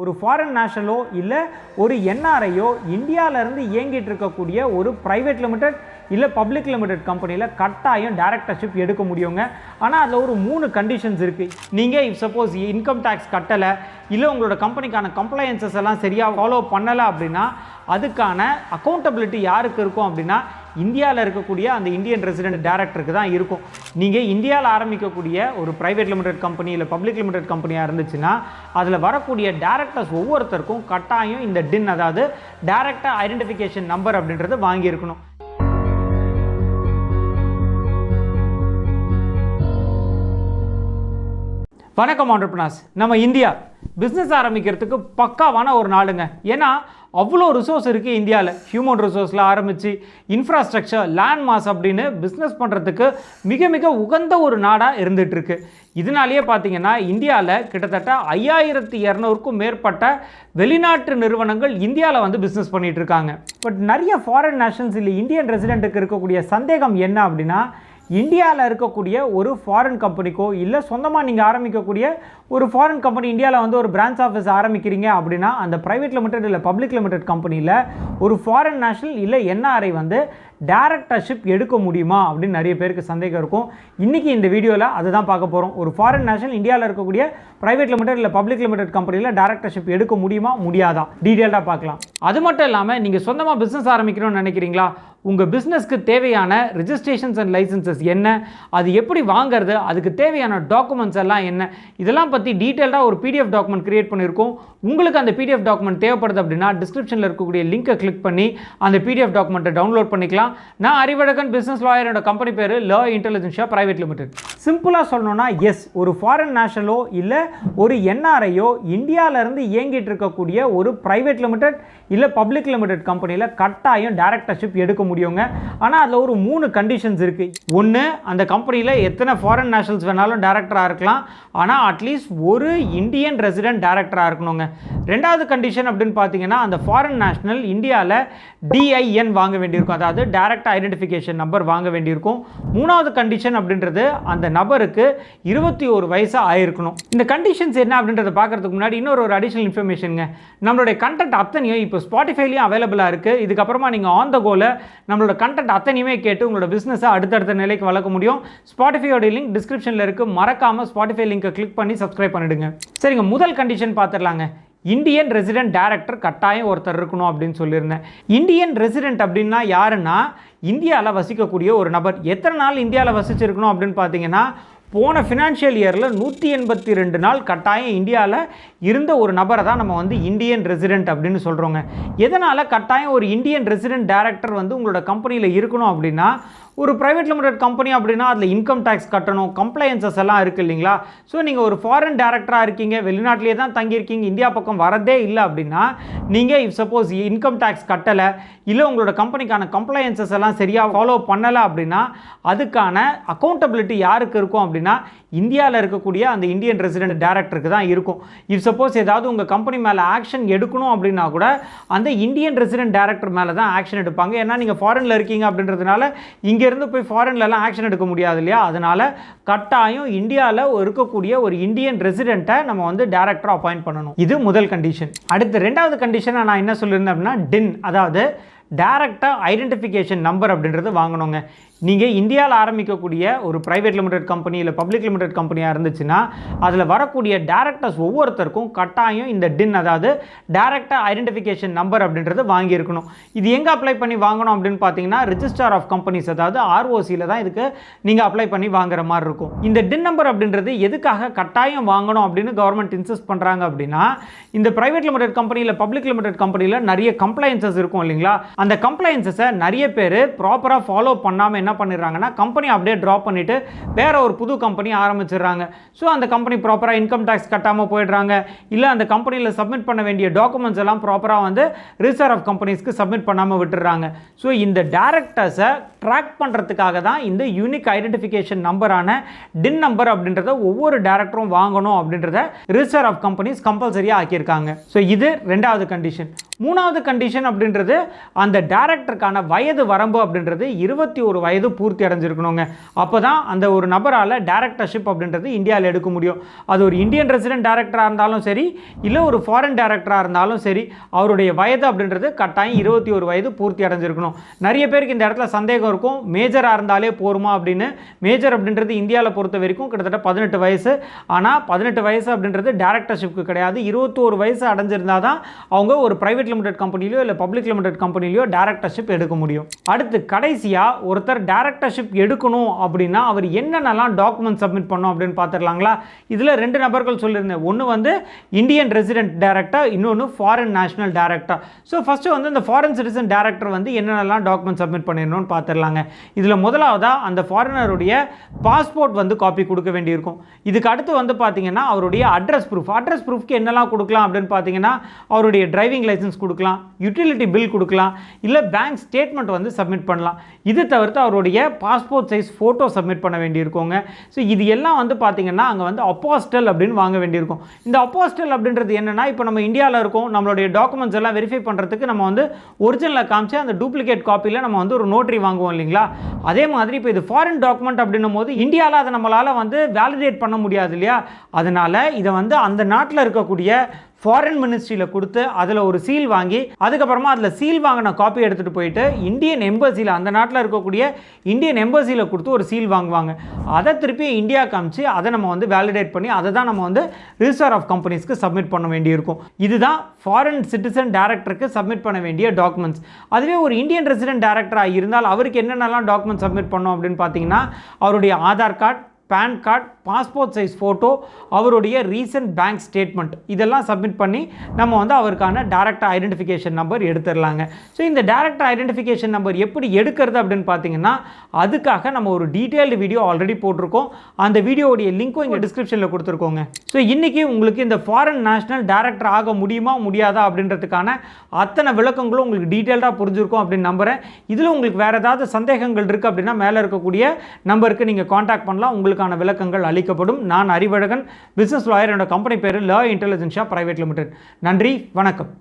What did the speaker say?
ஒரு ஃபாரின் நேஷனலோ இல்லை ஒரு என்ஆர்ஐயோ இந்தியாவிலேருந்து இயங்கிட்டு இருக்கக்கூடிய ஒரு ப்ரைவேட் லிமிடெட் இல்லை பப்ளிக் லிமிடெட் கம்பெனியில் கட்டாயம் டைரக்டர்ஷிப் எடுக்க முடியுங்க. ஆனால் அதில் ஒரு 3 கண்டிஷன்ஸ் இருக்குது. நீங்கள் சப்போஸ் இன்கம் டேக்ஸ் கட்டலை இல்லை உங்களோட கம்பெனிக்கான கம்ப்ளையன்சஸ் எல்லாம் சரியாக ஃபாலோ பண்ணலை அப்படின்னா அதுக்கான அக்கௌண்டபிலிட்டி யாருக்கு இருக்கும் அப்படின்னா இந்தியாவில் இருக்கக்கூடிய அந்த இந்தியன் ரெசிடென்ட் டைரக்டருக்கு தான் இருக்கும். நீங்கள் இந்தியாவில் ஆரம்பிக்கக்கூடிய ஒரு ப்ரைவேட் லிமிடெட் கம்பெனி இல்லை பப்ளிக் லிமிடெட் கம்பெனியாக இருந்துச்சுன்னா அதில் வரக்கூடிய டைரக்டர்ஸ் ஒவ்வொருத்தருக்கும் கட்டாயம் இந்த டின், அதாவது டைரக்டர் ஐடென்டிஃபிகேஷன் நம்பர் அப்படின்றது வாங்கியிருக்கணும். வணக்கம் ஆண்டர்பிரனர்ஸ். நம்ம இந்தியா பிஸ்னஸ் ஆரம்பிக்கிறதுக்கு பக்காவான ஒரு நாடுங்க. ஏன்னா அவ்வளோ ரிசோர்ஸ் இருக்குது இந்தியாவில். ஹியூமன் ரிசோர்ஸில் ஆரம்பித்து இன்ஃப்ராஸ்ட்ரக்சர், லேண்ட் மாஸ் அப்படின்னு பிஸ்னஸ் பண்ணுறதுக்கு மிக மிக உகந்த ஒரு நாடாக இருந்துகிட்ருக்கு. இதனாலேயே பார்த்தீங்கன்னா இந்தியாவில் கிட்டத்தட்ட 5200க்கும் மேற்பட்ட வெளிநாட்டு நிறுவனங்கள் இந்தியாவில் வந்து பிஸ்னஸ் பண்ணிகிட்டு இருக்காங்க. பட் நிறைய ஃபாரின் நேஷனல்ஸ் இல்லை இந்தியன் ரெசிடென்ட்டுக்கு இருக்கக்கூடிய சந்தேகம் என்ன அப்படின்னா, இந்தியாவில் இருக்கக்கூடிய ஒரு ஃபாரின் கம்பெனிக்கோ இல்லை சொந்தமாக நீங்கள் ஆரம்பிக்கக்கூடிய ஒரு ஃபாரின் கம்பெனி இந்தியாவில் வந்து ஒரு பிரான்ச் ஆஃபீஸ் ஆரம்பிக்கிறீங்க அப்படின்னா அந்த ப்ரைவேட் லிமிடெட் இல்லை பப்ளிக் லிமிடெட் கம்பெனியில் ஒரு ஃபாரின் நேஷனல் இல்லை என்ஆர்ஐ வந்து டைரக்டர்ஷிப் எடுக்க முடியுமா அப்படின்னு நிறைய பேருக்கு சந்தேகம் இருக்கும். இன்றைக்கி இந்த வீடியோவில் அதுதான் பார்க்க போகிறோம். ஒரு ஃபாரின் நேஷனல் இந்தியாவில் இருக்கக்கூடிய ப்ரைவேட் லிமிடெட் இல்லை பப்ளிக் லிமிடெட் கம்பெனியில் டைரக்டர்ஷிப் எடுக்க முடியுமா முடியாதா டீட்டெயில்டாக பார்க்கலாம். அது மட்டும் இல்லாமல் நீங்கள் சொந்தமாக பிஸ்னஸ் ஆரம்பிக்கணும்னு நினைக்கிறீங்களா, உங்கள் பிஸ்னஸ்க்கு தேவையான ரிஜிஸ்ட்ரேஷன்ஸ் அண்ட் லைசன்சஸ் என்ன, அது எப்படி வாங்கிறது, அதுக்கு தேவையான டாக்குமெண்ட்ஸ் எல்லாம் என்ன, இதெல்லாம் பற்றி டீட்டெயில்டாக ஒரு பிடிஎஃப் டாக்குமெண்ட் கிரியேட் பண்ணியிருக்கோம். உங்களுக்கு அந்த பிடிஎஃப் டாக்குமெண்ட் தேவைப்படுது அப்படின்னா டிஸ்கிரிப்ஷனில் இருக்கக்கூடிய லிங்கை கிளிக் பண்ணி அந்த பிடிஎஃப் டாக்குமெண்ட்டை டவுன்லோட் பண்ணிக்கலாம். நான் அறிவழகன் பிஸ்னஸ் லாயரோட கம்பெனி பேர் லா இன்டெலிஜென்ஷியா பிரைவேட் லிமிடெட். சிம்பிளாக சொல்லணும்னா எஸ், ஒரு ஃபாரின் நேஷனலோ இல்லை ஒரு என்ஆர்ஐயோ இந்தியாவிலேருந்து இயங்கிட்டு இருக்கக்கூடிய ஒரு ப்ரைவேட் லிமிடெட் இல்லை பப்ளிக் லிமிடெட் கம்பெனியில் கட்டாயம் டைரக்டர்ஷிப் எடுக்க முடியுங்க. ஆனால் அதில் ஒரு 3 கண்டிஷன்ஸ் இருக்குது. ஒன்று, அந்த கம்பெனியில் எத்தனை ஃபாரின் நேஷனல்ஸ் வேணாலும் டைரக்டராக இருக்கலாம், ஆனால் அட்லீஸ்ட் ஒரு இந்தியன் ரெசிடென்ட் டைரக்டராக இருக்கணுங்க. ரெண்டாவது கண்டிஷன் அப்படின்னு பார்த்தீங்கன்னா அந்த ஃபாரின் நேஷனல் இந்தியாவில் டிஐஎன் வாங்க வேண்டியிருக்கும், அதாவது டைரக்ட் ஐடென்டிஃபிகேஷன் நம்பர் வாங்க வேண்டியிருக்கும். மூணாவது கண்டிஷன் அப்படின்றது அந்த நபருக்கு 21 வயசு ஆயிருக்கணும். இந்த கண்டிஷன்ஸ் என்ன அப்படின்றத பார்க்கறதுக்கு முன்னாடி இன்னொரு அடிஷனல் இன்ஃபர்மேஷனுங்க. நம்மளுடைய கண்டென்ட் அத்தனையும் இப்போ ஸ்பாட்டிஃபைலையும் அவைலபிளாக இருக்குது. இதுக்கப்புறமா நீங்கள் ஆன் த கோல நம்மளோட கண்டென்ட் அத்தனையுமே கேட்டு உங்களோட பிஸ்னஸை அடுத்தடுத்த நிலைக்கு வளர்க்க முடியும். ஸ்பாட்டிஃபையோட லிங்க் டிஸ்கிரிப்ஷனில் இருக்குது. மறக்காமல் ஸ்பாட்டிஃபை லிங்கை கிளிக் பண்ணி சப்ஸ்கிரைப் பண்ணிடுங்க. சரிங்க, முதல் கண்டிஷன் பார்த்துடலாங்க. இந்தியன் ரெசிடென்ட் டைரக்டர் கட்டாயம் ஒருத்தர் இருக்கணும் அப்படின்னு சொல்லியிருந்தேன். இந்தியன் ரெசிடென்ட் அப்படின்னா யாருன்னா இந்தியாவில் வசிக்கக்கூடிய ஒரு நபர். எத்தனை நாள் இந்தியாவில் வசிச்சிருக்கணும் அப்படின்னு பார்த்தீங்கன்னா போன ஃபினான்ஷியல் இயரில் 182 நாள் கட்டாயம் இந்தியாவில் இருந்த ஒரு நபரை தான் நம்ம வந்து இந்தியன் ரெசிடென்ட் அப்படின்னு சொல்கிறோங்க. எதனால் கட்டாயம் ஒரு இந்தியன் ரெசிடென்ட் டைரக்டர் வந்து உங்களோட கம்பெனியில் இருக்கணும் அப்படின்னா, ஒரு ப்ரைவேட் லிமிடெட் கம்பெனி அப்படின்னா அதில் இன்கம் டேக்ஸ் கட்டணும், கம்ப்ளைன்சஸ் எல்லாம் இருக்குது இல்லைங்களா. ஸோ நீங்கள் ஒரு ஃபாரின் டைரக்டராக இருக்கீங்க, வெளிநாட்டிலே தான் தங்கியிருக்கீங்க, இந்தியா பக்கம் வரதே இல்லை அப்படின்னா நீங்கள் சப்போஸ் இன்கம் டேக்ஸ் கட்டலை இல்லை உங்களோட கம்பெனிக்கான கம்ப்ளைன்சஸ் எல்லாம் சரியாக ஃபாலோ பண்ணலை அப்படின்னா அதுக்கான அக்கௌண்டபிலிட்டி யாருக்கு இருக்கும் அப்படின்னா இந்தியாவில் இருக்கக்கூடிய அந்த இந்தியன் ரெசிடென்ட் டைரக்டருக்கு தான் இருக்கும். சப்போஸ் ஏதாவது உங்கள் கம்பெனி மேலே ஆக்ஷன் எடுக்கணும் அப்படின்னா கூட அந்த இந்தியன் ரெசிடென்ட் டைரக்டர் மேலே தான் ஆக்ஷன் எடுப்பாங்க. ஏன்னா நீங்கள் ஃபாரினில் இருக்கீங்க அப்படின்றதுனால இங்கேருந்து போய் ஃபாரின்லலாம் ஆக்ஷன் எடுக்க முடியாது இல்லையா. அதனால் கட்டாயம் இந்தியாவில் இருக்கக்கூடிய ஒரு இந்தியன் ரெசிடென்ட்டை நம்ம வந்து டைரக்டராக அப்பாயிண்ட் பண்ணணும். இது முதல் கண்டிஷன். அடுத்து ரெண்டாவது கண்டிஷனை நான் என்ன சொல்லியிருந்தேன் அப்படின்னா டின், அதாவது டைரக்டர் ஐடென்டிஃபிகேஷன் நம்பர் அப்படின்றது வாங்கணுங்க. நீங்கள் இந்தியாவில் ஆரம்பிக்கக்கூடிய ஒரு ப்ரைவேட் லிமிடெட் கம்பெனி இல்லை பப்ளிக் லிமிடெட் கம்பெனியாக இருந்துச்சுன்னா அதில் வரக்கூடிய டைரக்டர்ஸ் ஒவ்வொருத்தருக்கும் கட்டாயம் இந்த டின், அதாவது டைரக்டர் ஐடென்டிஃபிகேஷன் நம்பர் அப்படின்றது வாங்கியிருக்கணும். இது எங்கே அப்ளை பண்ணி வாங்கணும் அப்படின்னு பார்த்தீங்கன்னா ரிஜிஸ்டர் ஆஃப் கம்பெனிஸ், அதாவது ஆர்ஓசியில் தான் இதுக்கு நீங்கள் அப்ளை பண்ணி வாங்குற மாதிரி இருக்கும். இந்த டின் நம்பர் அப்படின்றது எதுக்காக கட்டாயம் வாங்கணும் அப்படின்னு கவர்மெண்ட் இன்சிஸ்ட் பண்ணுறாங்க அப்படின்னா, இந்த ப்ரைவேட் லிமிடெட் கம்பெனியில் பப்ளிக் லிமிடெட் கம்பெனியில் நிறைய கம்ப்ளைன்சஸ் இருக்கும் இல்லைங்களா. அந்த கம்ப்ளைன்சஸை நிறைய பேர் ப்ராப்பராக ஃபாலோ பண்ணாமல் என்ன பண்ணிடுறாங்கன்னா கம்பெனி அப்படியே ட்ராப் பண்ணிவிட்டு வேற ஒரு புது கம்பெனி ஆரம்பிச்சிடுறாங்க. ஸோ அந்த கம்பெனி ப்ராப்பராக இன்கம் டேக்ஸ் கட்டாமல் போயிடுறாங்க, இல்லை அந்த கம்பெனியில் சப்மிட் பண்ண வேண்டிய டாக்குமெண்ட்ஸ் எல்லாம் ப்ராப்பராக வந்து ரிஜிஸ்டர் ஆஃப் கம்பெனிஸ்க்கு சப்மிட் பண்ணாமல் விட்டுறாங்க. ஸோ இந்த டைரக்டர்ஸை ட்ராக் பண்ணுறதுக்காக தான் இந்த யூனிக் ஐடென்டிஃபிகேஷன் நம்பரான டின் நம்பர் அப்படின்றத ஒவ்வொரு டைரக்டரும் வாங்கணும் அப்படின்றத ரிஜிஸ்டர் ஆஃப் கம்பெனிஸ் கம்பல்சரியாக ஆக்கியிருக்காங்க. ஸோ இது ரெண்டாவது கண்டிஷன். மூணாவது கண்டிஷன் அப்படின்றது அந்த டைரக்டருக்கான வயது வரம்பு அப்படின்றது 21 வயது பூர்த்தி அடைஞ்சிருக்கணுங்க. அப்போ தான் அந்த ஒரு நபரால் டைரக்டர்ஷிப் அப்படின்றது இந்தியாவில் எடுக்க முடியும். அது ஒரு இந்தியன் ரெசிடென்ட் டைரக்டராக இருந்தாலும் சரி, இல்லை ஒரு ஃபாரின் டைரக்டராக இருந்தாலும் சரி, அவருடைய வயது அப்படின்றது கட்டாயம் 21 வயது பூர்த்தி அடைஞ்சிருக்கணும். நிறைய பேருக்கு இந்த இடத்துல சந்தேகம் இருக்கும், மேஜராக இருந்தாலே போருமா அப்படின்னு. மேஜர் அப்படின்றது இந்தியாவில் பொறுத்த வரைக்கும் கிட்டத்தட்ட 18 வயசு. ஆனால் 18 வயசு அப்படின்றது டைரக்டர்ஷிப்க்கு கிடையாது. 21 வயசு அடைஞ்சிருந்தால் தான் அவங்க ஒரு பிரைவேட் லிமிடெட் கம்பெனிலையோ இல்லை பப்ளிக் லிமிடெட் கம்பெனிலையோ டைரக்டர்ஷிப் எடுக்க முடியும். அடுத்து கடைசியாக ஒருத்தர் டைரக்டர்ஷிப் எடுக்கணும் அப்படின்னா அவர் என்னென்னலாம் டாக்குமெண்ட் சப்மிட் பண்ணணும் அப்படின்னு பார்த்துடலாங்களா? இதில் 2 நபர்கள் சொல்லியிருந்தேன். ஒன்று வந்து இந்தியன் ரெசிடென்ட் டைரக்டர், இன்னொன்று foreign national director. So first வந்து இந்த ஃபாரின் சிட்டிசன் டைரக்டர் வந்து என்னென்னலாம் டாக்குமெண்ட் சப்மிட் பண்ணிடணும்னு பார்த்துடலாங்க. இதில் முதலாவதாக அந்த ஃபாரினருடைய பாஸ்போர்ட் வந்து காப்பி கொடுக்க வேண்டியிருக்கும். இதுக்கு அடுத்து வந்து பார்த்தீங்கன்னா அவருடைய அட்ரஸ் ப்ரூஃப். அட்ரஸ் ப்ரூஃப்க்கு என்னெல்லாம் கொடுக்கலாம் அப்படின்னு பார்த்தீங்கன்னா அவருடைய டிரைவிங் லைசன்ஸ் கொடுக்கலாம், யூட்டிலிட்டி பில் கொடுக்கலாம், இல்லை பேங்க் ஸ்டேட்மெண்ட் வந்து சப்மிட் பண்ணலாம். இது தவிர்த்து அவருடைய பாஸ்போர்ட் சைஸ் ஃபோட்டோ சப்மிட் பண்ண வேண்டியிருக்கோங்க. ஸோ இது எல்லாம் வந்து பார்த்தீங்கன்னா அங்கே வந்து அப்போஸ்டல் அப்படின்னு வாங்க வேண்டியிருக்கும். இந்த அப்போஸ்டல் அப்படின்றது என்னென்னா, இப்போ நம்ம இந்தியாவில் இருக்கோம், நம்மளுடைய டாக்குமெண்ட்ஸ் எல்லாம் வெரிஃபை பண்ணுறதுக்கு நம்ம வந்து ஒரிஜினலில் காமிச்சு அந்த டூப்ளிகேட் காப்பியில் நம்ம வந்து ஒரு நோட்டரி வாங்குவோம் இல்லைங்களா? அதே மாதிரி இப்போ இது ஃபாரின் டாக்குமெண்ட் அப்படின்னும் போது இந்தியாவில் அதை நம்மளால் வந்து வேலிடேட் பண்ண முடியாது இல்லையா? அதனால் இதை வந்து அந்த நாட்டில் இருக்கக்கூடிய ஃபாரின் மினிஸ்ட்ரியில் கொடுத்து அதில் ஒரு சீல் வாங்கி அதுக்கப்புறமா அதில் சீல் வாங்கின காப்பி எடுத்துகிட்டு போயிட்டு இந்தியன் எம்பசியில், அந்த நாட்டில் இருக்கக்கூடிய இந்தியன் எம்பசியில் கொடுத்து ஒரு சீல் வாங்குவாங்க. அதை திருப்பி இந்தியா காமிச்சு அதை நம்ம வந்து வேலிடேட் பண்ணி அதை தான் நம்ம வந்து ரிஜிஸ்டர் ஆஃப் கம்பெனிஸ்க்கு சப்மிட் பண்ண வேண்டியிருக்கும். இதுதான் ஃபாரின் சிட்டிசன் டைரக்டருக்கு சப்மிட் பண்ண வேண்டிய டாக்குமெண்ட்ஸ். அதுவே ஒரு இந்தியன் ரெசிடென்ட் டைரக்டராக இருந்தால் அவருக்கு என்னென்னலாம் டாக்குமெண்ட் சப்மிட் பண்ணோம் அப்படின்னு பார்த்தீங்கன்னா அவருடைய Aadhaar card, pan card, passport size photo, அவருடைய ரீசன்ட் பேங்க் ஸ்டேட்மெண்ட் இதெல்லாம் சப்மிட் பண்ணி நம்ம வந்து அவருக்கான டைரக்டர் ஐடென்டிஃபிகேஷன் நம்பர் எடுத்துடலாங்க. ஸோ இந்த டைரக்டர் ஐடென்டிஃபிகேஷன் நம்பர் எப்படி எடுக்கிறது அப்படின்னு பார்த்தீங்கன்னா அதுக்காக நம்ம ஒரு டீட்டெயில்டு வீடியோ ஆல்ரெடி போட்டிருக்கோம். அந்த வீடியோவுடைய லிங்க்கும் இங்கே டிஸ்கிரிப்ஷனில் கொடுத்துருக்கோங்க. ஸோ இன்றைக்கி உங்களுக்கு இந்த ஃபாரின் நேஷனல் டைரக்டர் ஆக முடியுமா முடியாதா அப்படின்றதுக்கான அத்தனை விளக்கங்களும் உங்களுக்கு டீட்டெயில்டாக புரிஞ்சிருக்கும் அப்படின்னு நம்புகிறேன். இதில் உங்களுக்கு வேறு ஏதாவது சந்தேகங்கள் இருக்குது அப்படின்னா மேலே இருக்கக்கூடிய நம்பருக்கு நீங்கள் காண்டாக்ட் பண்ணலாம். உங்களுக்கான விளக்கங்கள் அளிக்கப்படும். நான் அறிவழகன், பிசினஸ் லாயர். என்னோட கம்பெனி பேர் லா இன்டெலிஜென்ஷியா பிரைவேட் லிமிடெட். நன்றி, வணக்கம்.